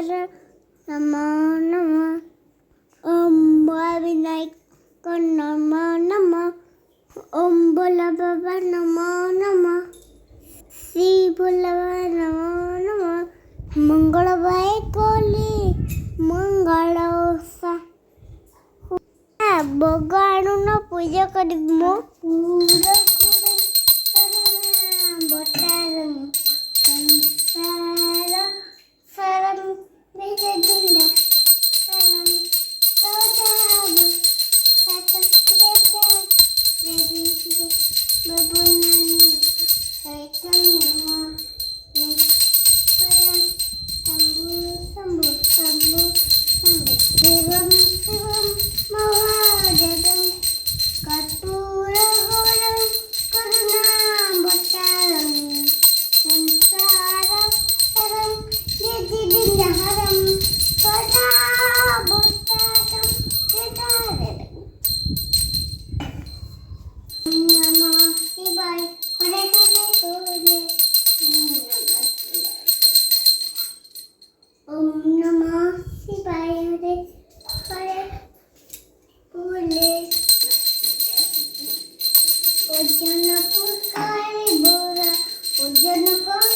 नमो नमः। ओम महाविनायक नमो नमः। ओम भोला बाबा नमो नमः। श्री भोला बाबा नमो नमः। मंगल भाई कोली मंगल ओषा भगवान पूजा कर मो पूरा बतारम संसार सरम बेजदिंदा सरम सदाब सतम बेटा बेबिंदे बबुनानी चैतन्य सरम शंभु शंभु शंभु शंभु शिवम शिवम महादेवम कर्पूर गौरम करुणावतारम संसार सरम यदिदहरम सदा भक्तारम वेदारम नमः शिवाय हरे हरे बोले ओम नमः शिवाय हरे हरे बोले ओजन पुकारी बोरा ओजन कौन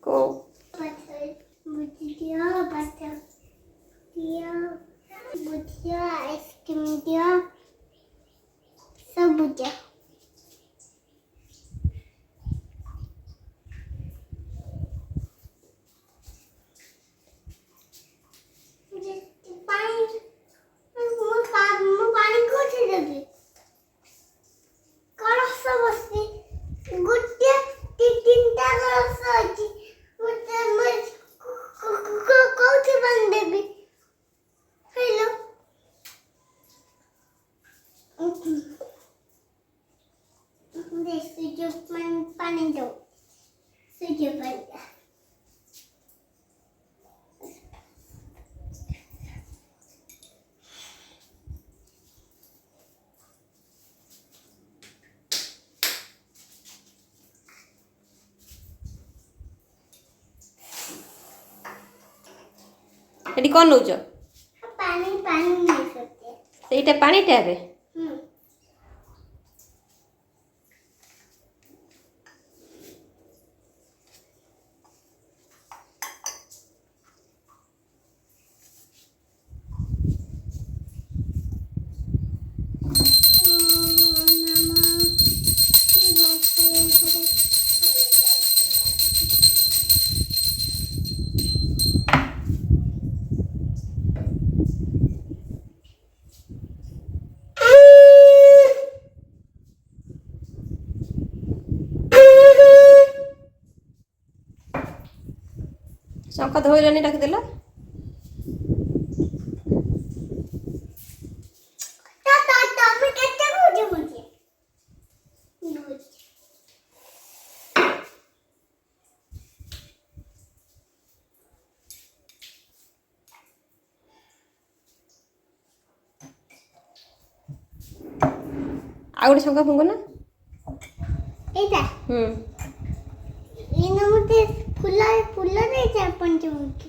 को बुझिया बता दिया बुझिया आइसक्रीम दिया सब बुझिया पानी कोठे देबी कलश बसती गुट्टे तीनटा कलश अछि मुझे कोठे बन देबी हेलो दे सुजो पानी दो सुजो पानी एटी कौन नौच पानी पानी नहीं सकते ସେଇଟା ପାଣିଟା ଏବେ शंख धोइलनी रखिदेला तमे केते बुझे मुझे आ गोटे शंख फुंक ना एटा इन मते फुला फुला नहीं चार पंचमुखी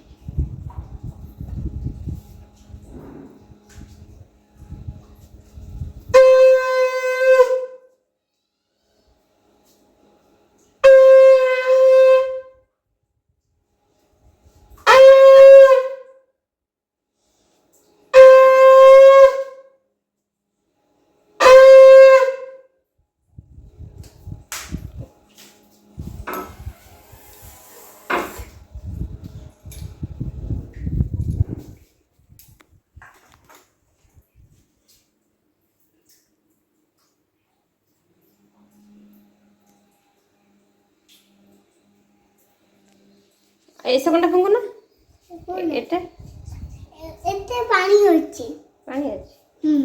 ऐसा कंटा फुंक ना एटा एते पानी होची पानी अछि ହୁଁ